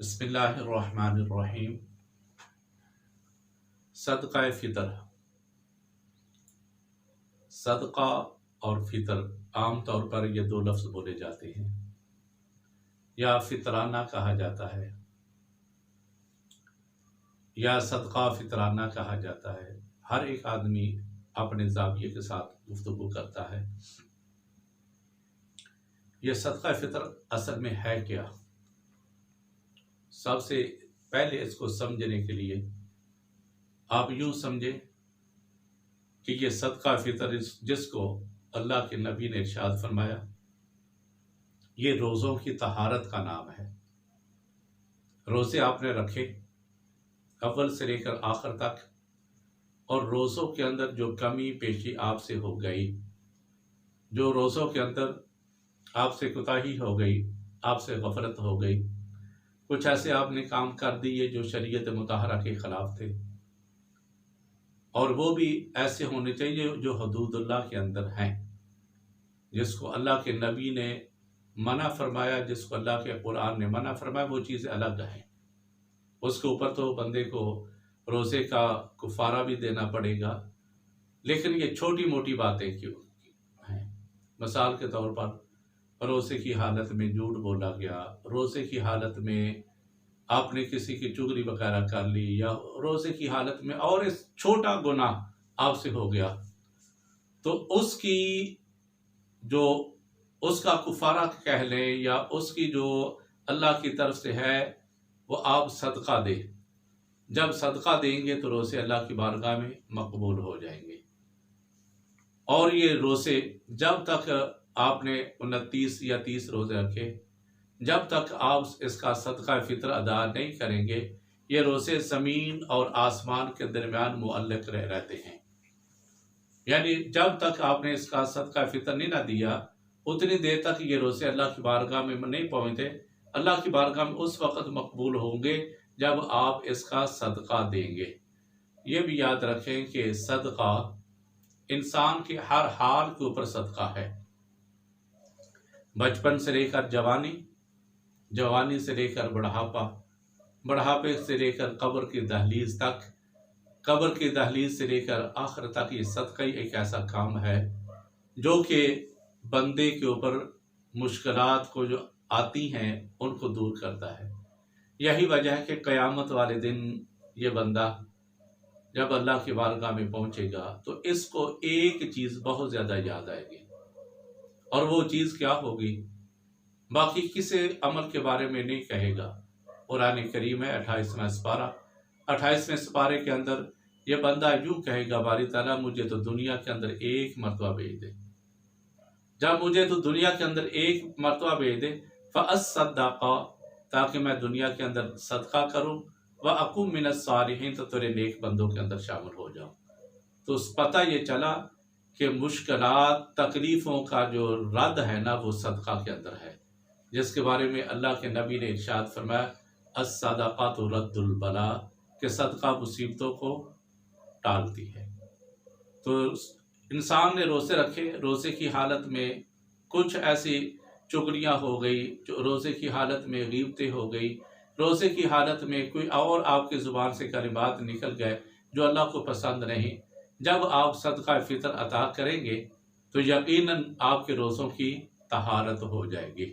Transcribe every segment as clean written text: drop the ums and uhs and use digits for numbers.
बिस्मिल्लाहिर्रहमानिर्रहीम। सदका फ़ितर। सदका और फ़ितर आम तौर पर ये दो लफ्ज़ बोले जाते हैं, या फ़ितराना कहा जाता है या सदका फ़ितराना कहा जाता है। हर एक आदमी अपने ज़ाविये के साथ गुफ्तगू करता है। यह सदका फ़ितर असल में है क्या? सबसे पहले इसको समझने के लिए आप यूँ समझें कि ये सदका फ़ितर जिसको अल्लाह के नबी ने इरशाद फरमाया, ये रोज़ों की तहारत का नाम है। रोज़े आपने रखे अव्वल से लेकर आखिर तक, और रोज़ों के अंदर जो कमी पेशी आपसे हो गई, जो रोज़ों के अंदर आपसे कोताही हो गई, आपसे गफलत हो गई, कुछ ऐसे आपने काम कर दिए जो शरीयत मुताहरा के ख़िलाफ़ थे, और वो भी ऐसे होने चाहिए जो हदूदुल्लाह के अंदर हैं, जिसको अल्लाह के नबी ने मना फरमाया, जिसको अल्लाह के कुरान ने मना फरमाया, वो चीज़ें अलग हैं। उसके ऊपर तो बंदे को रोज़े का कुफारा भी देना पड़ेगा, लेकिन ये छोटी मोटी बातें क्यों हैं। मिसाल के तौर पर रोज़े की हालत में झूठ बोला गया, रोज़े की हालत में आपने किसी की चुगली वगैरह कर ली, या रोज़े की हालत में और इस छोटा गुनाह आपसे हो गया, तो उसकी जो उसका कुफारा कह लें, या उसकी जो अल्लाह की तरफ से है, वो आप सदका दें। जब सदका देंगे तो रोज़े अल्लाह की बारगाह में मकबूल हो जाएंगे। और ये रोज़े जब तक आपने 29 या 30 रोज़े रखे, जब तक आप इसका सदका फ़ितर अदा नहीं करेंगे, ये रोज़े ज़मीन और आसमान के दरमियान मुअल्लक़ रहते हैं। यानी जब तक आपने इसका सदका फ़ितर नहीं ना दिया, उतनी देर तक ये रोज़े अल्लाह की बारगाह में नहीं पहुँचते। अल्लाह की बारगाह में उस वक़्त मकबूल होंगे जब आप इसका सदका देंगे। ये भी याद रखें कि सदका इंसान के हर हाल के ऊपर सदका है। बचपन से लेकर जवानी, जवानी से लेकर बुढ़ापा, बुढ़ापे से लेकर कब्र की दहलीज तक, कब्र की दहलीज से लेकर आखिर तक, ये सदका ही एक ऐसा काम है जो कि बंदे के ऊपर मुश्किलात को जो आती हैं उनको दूर करता है। यही वजह है कि क़यामत वाले दिन ये बंदा जब अल्लाह की बारगाह में पहुंचेगा तो इसको एक चीज़ बहुत ज़्यादा याद आएगी, और वो चीज़ क्या होगी, बाकी किसी अमल के बारे में नहीं कहेगा। कुरान करीम है 28वां सिपारा, 28वें सिपारे के अंदर ये बंदा यूँ कहेगा, बारी ताला मुझे तो दुनिया के अंदर एक मरतबा भेज दे, जब मुझे तो दुनिया के अंदर एक मरतबा भेज दे, फ़अस्सद्दक़, ताकि मैं दुनिया के अंदर सदका करूँ, व अकुम मिनस सालिहीन, तो तेरे नेक बंदों के अंदर शामिल हो जाऊँ। तो पता ये चला कि मुश्किलात तकलीफ़ों का जो रद्द है ना, वो सदका के अंदर है, जिसके बारे में अल्लाह के नबी ने इरशाद फरमाया, अस्सदक़ातु रद्दुल बला, कि सदका मुसीबतों को टालती है। तो इंसान ने रोज़े रखे, रोज़े की हालत में कुछ ऐसी चुगलियाँ हो गई, जो रोज़े की हालत में ग़ीबतें हो गई, रोज़े की हालत में कोई और आपकी ज़ुबान से कलिमात निकल गए जो अल्लाह को पसंद नहीं, जब आप सदका फ़ितर अता करेंगे तो यकीनन आपके रोज़ों की तहारत हो जाएगी।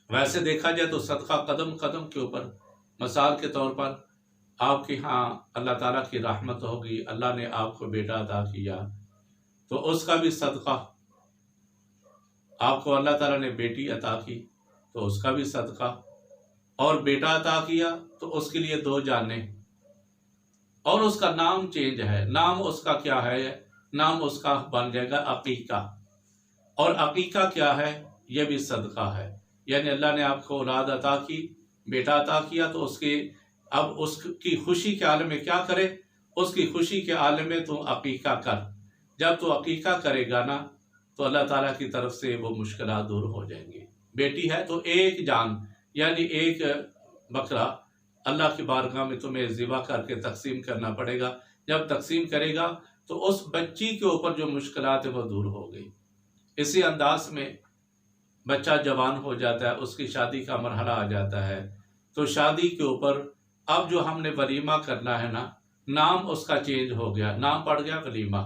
वैसे देखा जाए तो सदका कदम कदम के ऊपर, मिसाल के तौर पर आपके यहाँ अल्लाह ताला की रहमत होगी, अल्लाह ने आपको बेटा अता किया तो उसका भी सदका, आपको अल्लाह ताला ने बेटी अता की तो उसका भी सदका, और बेटा अता किया तो उसके लिए 2 जानें, और उसका नाम चेंज है, नाम उसका क्या है, नाम उसका बन जाएगा अकीका। और अकीका क्या है, यह भी सदका है। यानी अल्लाह ने आपको औलाद अता की, बेटा अता किया, तो उसके अब उसकी खुशी के आलम में क्या करे, उसकी खुशी के आलम में तू अकीका कर। जब तू अकीका करेगा ना, तो अल्लाह ताला की तरफ से वो मुश्किलात दूर हो जाएंगी। बेटी है तो एक जान, यानी एक बकरा अल्लाह की बारगाह में तुम्हें ज़िबा करके तकसीम करना पड़ेगा। जब तकसीम करेगा तो उस बच्ची के ऊपर जो मुश्किलात है वो दूर हो गई। इसी अंदाज में बच्चा जवान हो जाता है, उसकी शादी का मरहला आ जाता है, तो शादी के ऊपर अब जो हमने वलीमा करना है ना, नाम उसका चेंज हो गया, नाम पड़ गया वलीमा।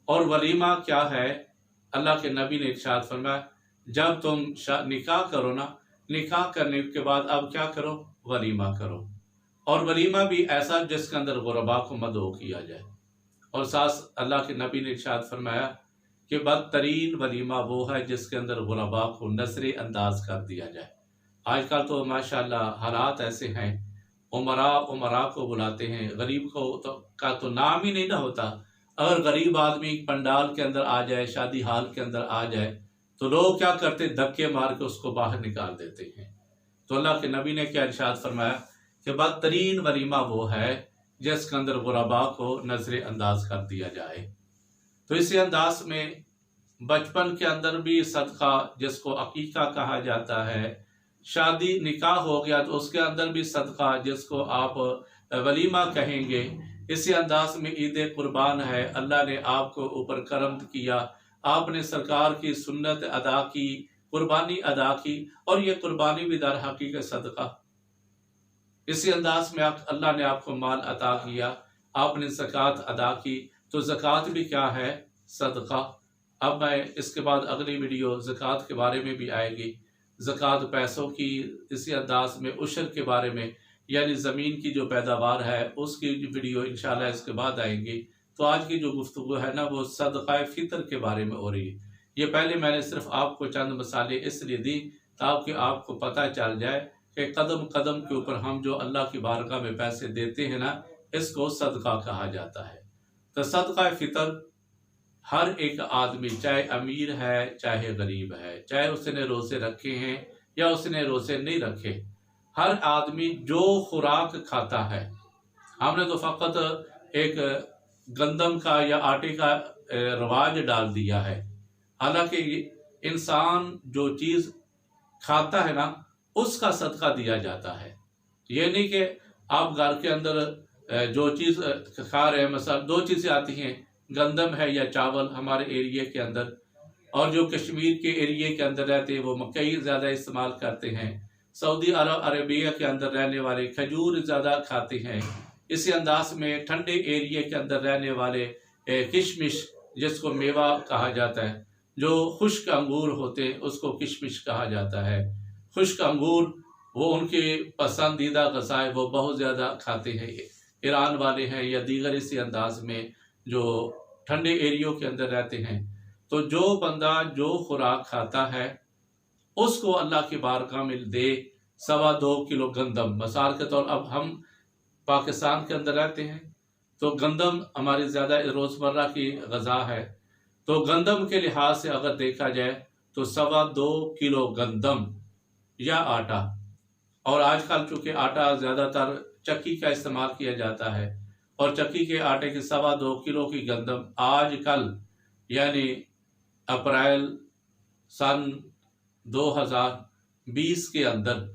और वलीमा क्या है, अल्लाह के नबी ने इरशाद फरमाया, जब तुम निकाह करो ना, निकाह करने के बाद अब क्या करो, वलीमा करो। और वलीमा भी ऐसा जिसके अंदर गुरबा को मदो किया जाए। और साथ अल्लाह के नबी ने इरशाद फरमाया कि बदतरीन वलीमा वो है जिसके अंदर गुरबा को नजर अंदाज कर दिया जाए। आजकल तो माशाल्लाह हालात ऐसे हैं, उमरा को बुलाते हैं, गरीब को का तो नाम ही नहीं ना होता। अगर गरीब आदमी पंडाल के अंदर आ जाए, शादी हाल के अंदर आ जाए, तो लोग क्या करते, धक्के मार के उसको बाहर निकाल देते हैं। तो अल्लाह के नबी ने क्या इरशाद फरमाया कि बदतरीन वलीमा वो है जिसके अंदर गुरबा को नजर अंदाज कर दिया जाए। तो इसी अंदाज में बचपन के अंदर भी सदका, जिसको अकीका कहा जाता है, शादी निकाह हो गया तो उसके अंदर भी सदका, जिसको आप वलीमा कहेंगे। इसी अंदाज में ईद कुर्बान है, अल्लाह ने आपको ऊपर करम किया, आपने सरकार की सुन्नत अदा की, कुर्बानी अदा की, और ये कुर्बानी भी दर हकीकत सदका। इसी अंदाज में अल्लाह ने आपको माल अता किया, आपने ज़कात अदा की, तो ज़कात भी क्या है, सदका। अब मैं इसके बाद अगली वीडियो ज़कात के बारे में भी आएगी, ज़कात पैसों की, इसी अंदाज में उशर के बारे में, यानी ज़मीन की जो पैदावार है उसकी वीडियो इंशाल्लाह इसके बाद आएंगी। तो आज की जो गुफ्तगू है ना, वो सदक़ा फ़ितर के बारे में हो रही है। ये पहले मैंने सिर्फ आपको चंद मसाले इसलिए दी ताकि आपको पता चल जाए कि कदम कदम के ऊपर हम जो अल्लाह की बारगाह में पैसे देते हैं ना, इसको सदका कहा जाता है। तो सदका फ़ितर हर एक आदमी, चाहे अमीर है चाहे गरीब है, चाहे उसने रोज़े रखे हैं या उसने रोज़े नहीं रखे, हर आदमी जो खुराक खाता है, हमने तो फ़कत एक गंदम का या आटे का रवाज डाल दिया है। हालांकि इंसान जो चीज़ खाता है ना, उसका सदका दिया जाता है। ये नहीं कि आप घर के अंदर जो चीज़ खा रहे हैं, मसला दो चीज़ें आती हैं, गंदम है या चावल हमारे एरिया के अंदर, और जो कश्मीर के एरिया के अंदर रहते हैं वो मकई ज़्यादा इस्तेमाल करते हैं, सऊदी अरबिया के अंदर रहने वाले खजूर ज़्यादा खाते हैं। इसी अंदाज में ठंडे एरिया के अंदर रहने वाले किशमिश, जिसको मेवा कहा जाता है, जो खुश्क अंगूर होते हैं उसको किशमिश कहा जाता है। खुश्क अंगूर वो उनके पसंदीदा ग़ज़ा है, वो बहुत ज़्यादा खाते हैं, ईरान वाले हैं या दीगर इसी अंदाज में जो ठंडे एरियो के अंदर रहते हैं। तो जो बंदा जो खुराक खाता है उसको अल्लाह की बारगाह में दे 2.25 किलो गंदम। मिसाल के तौर, अब हम पाकिस्तान के अंदर रहते हैं तो गंदम हमारी ज़्यादा रोज़मर्रा की ग़ज़ा है, तो गंदम के लिहाज से अगर देखा जाए तो 2.25 किलो गंदम या आटा, और आजकल चूँकि आटा ज़्यादातर चक्की का इस्तेमाल किया जाता है, और चक्की के आटे की 2.25 किलो की गंदम आजकल यानी अप्रैल सन 2020 के अंदर,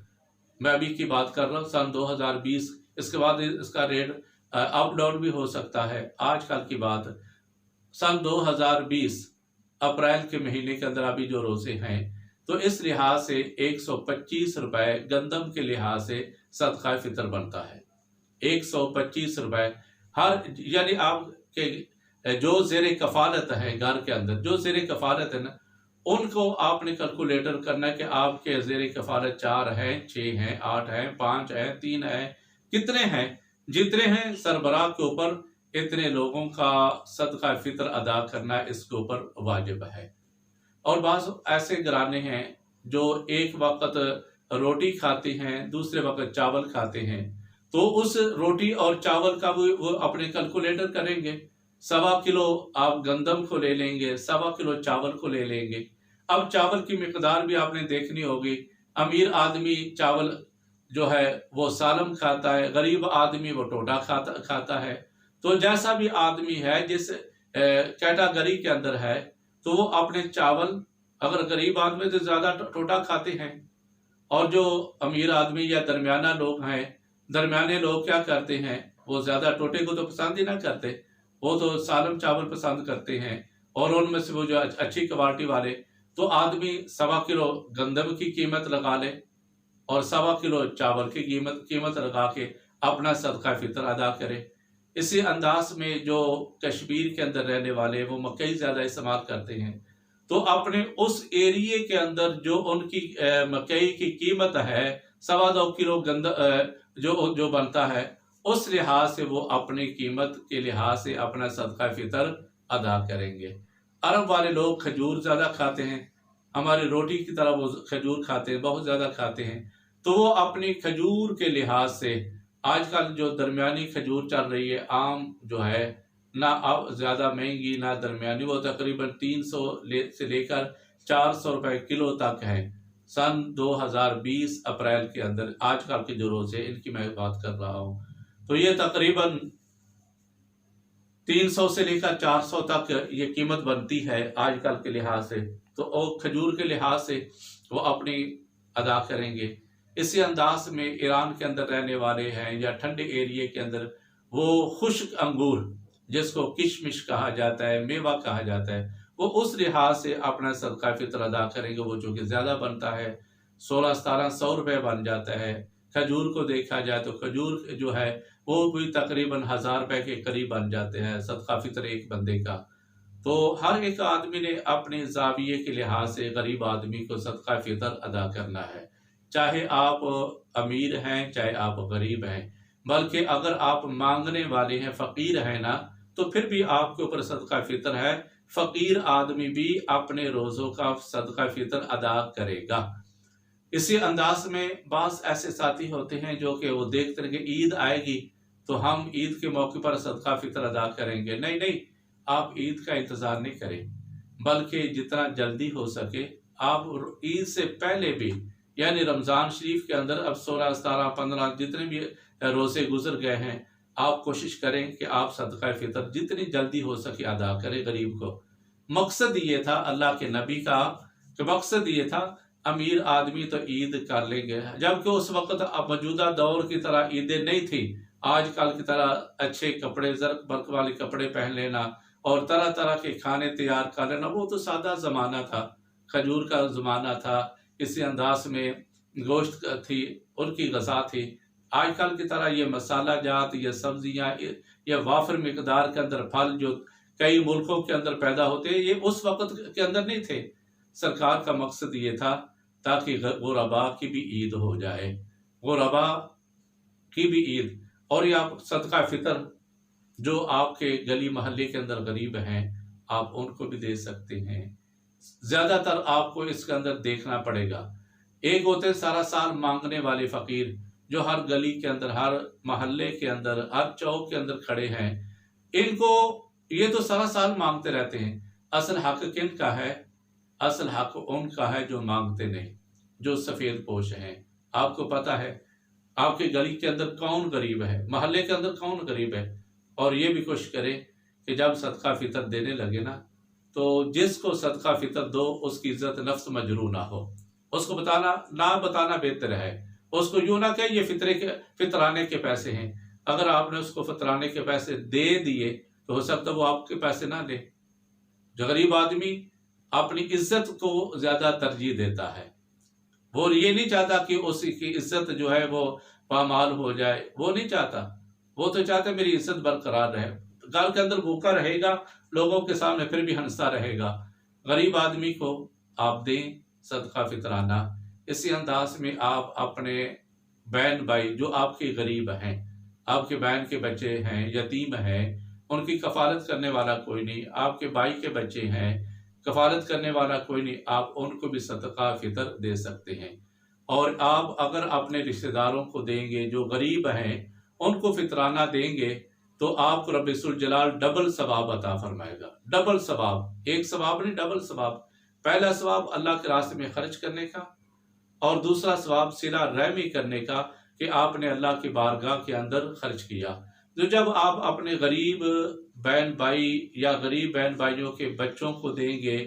मैं अभी की बात कर रहा हूँ सन 2020, इसके बाद इसका रेट अप डाउन भी हो सकता है। आजकल की बात सन 2020 अप्रैल के महीने के अंदर अभी जो रोज़े हैं, तो इस लिहाज से 125 रुपये गंदम के लिहाज से सदका फ़ितर बनता है। 125 रुपये हर, यानी आपके जो ज़ेरे कफ़ालत है घर के अंदर, जो ज़ेरे कफ़ालत है ना, उनको आपने कैलकुलेटर करना है कि आपके ज़ेरे कफ़ालत 4 हैं, 6 हैं, 8 हैं, 5 हैं, 3 हैं, कितने हैं, जितने हैं सरबराह के ऊपर इतने लोगों का सदका फ़ितर अदा करना इसके ऊपर वाजिब है। और बाज़ ऐसे घराने हैं जो एक वक्त रोटी खाते हैं, दूसरे वक्त चावल खाते हैं, तो उस रोटी और चावल का वो अपने कैलकुलेटर करेंगे, 2.25 किलो आप गंदम को ले लेंगे, 2.25 किलो चावल को ले लेंगे। अब चावल की मिकदार भी आपने देखनी होगी, अमीर आदमी चावल जो है वो सालम खाता है, गरीब आदमी वो टोटा खाता है। तो जैसा भी आदमी है, जिस कैटेगरी के अंदर है, तो वो अपने चावल, अगर गरीब आदमी तो ज़्यादा टोटा खाते हैं, और जो अमीर आदमी या दरमियाना लोग हैं, दरमियाने लोग क्या करते हैं, वो ज़्यादा टोटे को तो पसंद ही ना करते, वो तो सालम चावल पसंद करते हैं, और उनमें से वो जो अच्छी क्वालिटी वाले, तो आदमी 1.25 किलो गंदम की कीमत लगा ले और 1.25 किलो चावल की कीमत लगा के अपना सदका फितर अदा करे। इसी अंदाज में जो कश्मीर के अंदर रहने वाले वो मकई ज़्यादा इस्तेमाल करते हैं, तो अपने उस एरिए के अंदर जो उनकी मकई की कीमत है 2.25 किलो जो बनता है, उस लिहाज से वो अपनी कीमत के लिहाज से अपना सदका फितर अदा करेंगे। अरब वाले लोग खजूर ज़्यादा खाते हैं, हमारे रोटी की तरह वो खजूर खाते हैं, बहुत ज़्यादा खाते हैं। तो वो अपनी खजूर के लिहाज से आजकल जो दरमियानी खजूर चल रही है, आम जो है ना अब ज़्यादा महंगी ना दरमियानी, वो तकरीबन 300 से लेकर 400 रुपये किलो तक है। सन 2020 अप्रैल के अंदर आजकल के जो रोज़ है इनकी मैं बात कर रहा हूँ, तो ये तकरीबन 300 से लेकर 400 तक ये कीमत बनती है आजकल के लिहाज से। तो और खजूर के लिहाज से वो अपनी अदा करेंगे। इसी अंदाज में ईरान के अंदर रहने वाले हैं या ठंडे एरिए के अंदर वो खुश्क अंगूर जिसको किशमिश कहा जाता है, मेवा कहा जाता है, वो उस लिहाज से अपना सदका फितर अदा करेंगे। वो जो कि ज़्यादा बनता है 1600-1700 रुपये बन जाता है। खजूर को देखा जाए तो खजूर जो है वो भी तकरीबन 1000 रुपये के करीब बन जाते हैं सदका फितर एक बंदे का। तो हर एक आदमी ने अपने जाविये के लिहाज से गरीब आदमी को सदका फितर अदा करना है, चाहे आप अमीर हैं चाहे आप गरीब हैं। बल्कि अगर आप मांगने वाले हैं, फ़कीर हैं ना, तो फिर भी आपके ऊपर सदका फितर है। फ़कीर आदमी भी अपने रोज़ों का सदका फितर अदा करेगा। इसी अंदाज में बाज़ ऐसे साथी होते हैं जो कि वो देखते हैं कि ईद आएगी तो हम ईद के मौके पर सदका फितर अदा करेंगे। नहीं नहीं, आप ईद का इंतज़ार नहीं करें, बल्कि जितना जल्दी हो सके आप ईद से पहले भी, यानी रमज़ान शरीफ के अंदर अब 16, 17, 15 जितने भी रोज़े गुजर गए हैं, आप कोशिश करें कि आप सदका फितर जितनी जल्दी हो सके अदा करें गरीब को। मकसद ये था अल्लाह के नबी का, कि मकसद ये था अमीर आदमी तो ईद कर लेंगे, जबकि उस वक्त अब मौजूदा दौर की तरह ईदें नहीं थी। आजकल की तरह अच्छे कपड़े, जर्क बर्क वाले कपड़े पहन लेना और तरह तरह के खाने तैयार कर लेना, वो तो सादा ज़माना था, खजूर का ज़माना था। इसी अंदाज में गोश्त थी, उनकी गज़ा थी। आजकल की तरह ये मसाला जात, ये सब्जियाँ, ये वाफर मिकदार के अंदर फल जो कई मुल्कों के अंदर पैदा होते हैं, ये उस वक़्त के अंदर नहीं थे। सरकार का मकसद ये था ताकि गुरबा की भी ईद हो जाए, गुरबा की भी ईद। और ये आप सदका फितर जो आपके गली मोहल्ले के अंदर गरीब हैं, आप उनको भी दे सकते हैं। ज़्यादातर आपको इसके अंदर देखना पड़ेगा, एक होते सारा साल मांगने वाले फ़कीर जो हर गली के अंदर, हर मोहल्ले के अंदर, हर चौक के अंदर खड़े हैं। इनको ये तो सारा साल मांगते रहते हैं। असल हक किन का है? असल हक उनका है जो मांगते नहीं, जो सफ़ेद पोश हैं। आपको पता है आपके गली के अंदर कौन गरीब है, मोहल्ले के अंदर कौन गरीब है। और ये भी कोशिश करें कि जब सदका फितर देने लगे ना, तो जिसको सदका फितर दो उसकी इज्जत नफ्स मजरू ना हो, उसको बताना बेहतर है। उसको यूँ ना कहे ये फितराने के पैसे हैं। अगर आपने उसको फितराने के पैसे दे दिए तो हो सकता है वो आपके पैसे ना ले। जो गरीब आदमी अपनी इज्जत को ज़्यादा तरजीह देता है, वो ये नहीं चाहता कि उसकी इज्जत जो है वो पामाल हो जाए, वो नहीं चाहता। वो तो चाहता है मेरी इज्जत बरकरार रहे, घर के अंदर भूखा रहेगा, लोगों के सामने फिर भी हंसता रहेगा। गरीब आदमी को आप दें सदका फितराना। इसी अंदाज में आप अपने बहन भाई जो आपके गरीब हैं, आपके बहन के बच्चे हैं, यतीम हैं, उनकी कफालत करने वाला कोई नहीं, आपके भाई के बच्चे हैं, कफालत करने वाला कोई नहीं, आप उनको भी सदका फितर दे सकते हैं। और आप अगर अपने रिश्तेदारों को देंगे जो गरीब हैं, उनको फितराना देंगे, तो आपको रब्बुल जलाल डबल सवाब अता फरमाएगा। डबल सवाब, एक सवाब नहीं, डबल सवाब। पहला सवाब अल्लाह के रास्ते में खर्च करने का, और दूसरा सवाब सिला रहमी करने का कि आपने अल्लाह की बारगाह के अंदर खर्च किया। तो जब आप अपने गरीब बहन भाई या गरीब बहन भाइयों के बच्चों को देंगे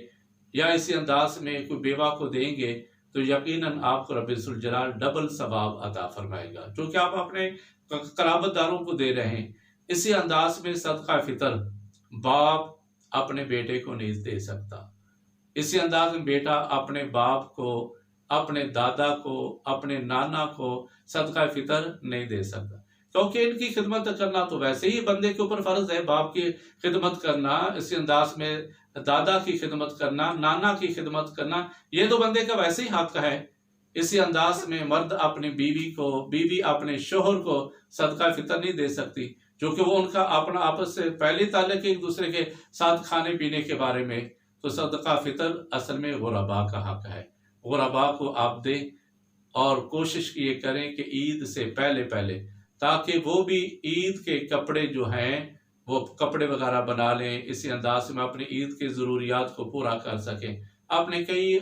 या इसी अंदाज में कोई बेवा को देंगे, तो यकीनन आपको रब्बुल जलाल डबल सवाब अता फरमाएगा, क्योंकि आप अपने कराबतदारों को दे रहे हैं। इसी अंदाज में सदका फितर बाप अपने बेटे को नहीं दे सकता, इसी अंदाज में बेटा अपने बाप को, अपने दादा को, अपने नाना को सदका फितर नहीं दे सकता, क्योंकि इनकी खिदमत करना तो वैसे ही बंदे के ऊपर फर्ज है। बाप की खिदमत करना, इसी अंदाज में दादा की खिदमत करना, नाना की खिदमत करना, ये तो बंदे का वैसे ही हक है। इसी अंदाज में मर्द अपनी बीवी को, बीवी अपने शोहर को सदका फितर नहीं दे सकती, जो कि वो उनका अपना आपस से पहले ताल्लुक एक दूसरे के साथ खाने पीने के बारे में। तो सदका फितर असल में गुरबा का हक है। गुरबा को आप दें और कोशिश ये करें कि ईद से पहले पहले, ताकि वो भी ईद के कपड़े जो हैं वो कपड़े वगैरह बना लें, इसी अंदाज में अपनी ईद के ज़रूरियात को पूरा कर सकें। आपने कई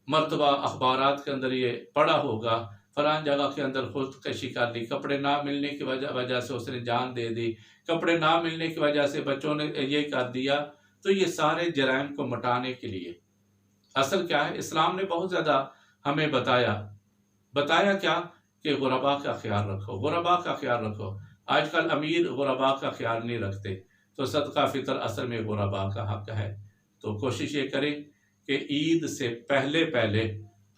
मरतबा अखबारात के अंदर ये पढ़ा होगा, फलां जगह के अंदर खुदकशी कर ली, कपड़े ना मिलने की वजह से उसने जान दे दी, कपड़े ना मिलने की वजह से बच्चों ने ये कर दिया। तो ये सारे जराइम को मिटाने के लिए असल क्या है, इस्लाम ने बहुत ज़्यादा हमें बताया क्या कि गुरबा का ख्याल रखो, गुरबा का ख्याल रखो। आजकल अमीर गुरबा का ख्याल नहीं रखते, तो सदका फितर असल में गुरबा का हक है। तो कोशिश ये करें कि ईद से पहले पहले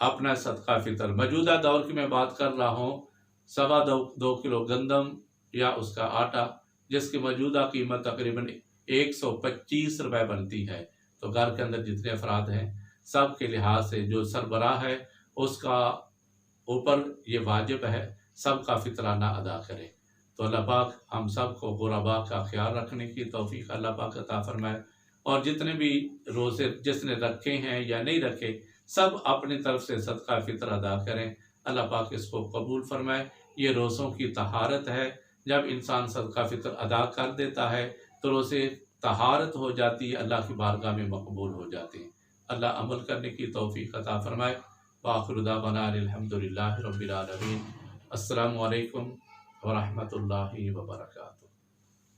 अपना सदका फितर, मौजूदा दौर की मैं बात कर रहा हूँ, 2.25 किलो गंदम या उसका आटा, जिसकी मौजूदा कीमत तकरीबन 125 रुपये बनती है। तो घर के अंदर जितने अफराद हैं सब के लिहाज से जो सरबराह है उसका ऊपर ये वाजिब है सबका फितराना अदा करे। तो अल्लाह पाक हम सब को गुरबा का ख्याल रखने की तौफीक अल्लाह पाक अता फरमाए, और जितने भी रोज़े जिसने रखे हैं या नहीं रखे, सब अपनी तरफ से सदका फितर अदा करें। अल्लाह पाक इसको कबूल फरमाए। ये रोज़ों की तहारत है, जब इंसान सदका फितर अदा कर देता है तो रोज़े तहारत हो जाती है, अल्लाह की बारगाह में मकबूल हो जाती है। अल्लाह अमल करने की तौफीक अता फरमाए। वाखिर दावाना अल्हम्दुलिल्लाहि रब्बिल आलमीन। अस्सलामु अलैकुम व रहमतुल्लाहि व बरकातुहू।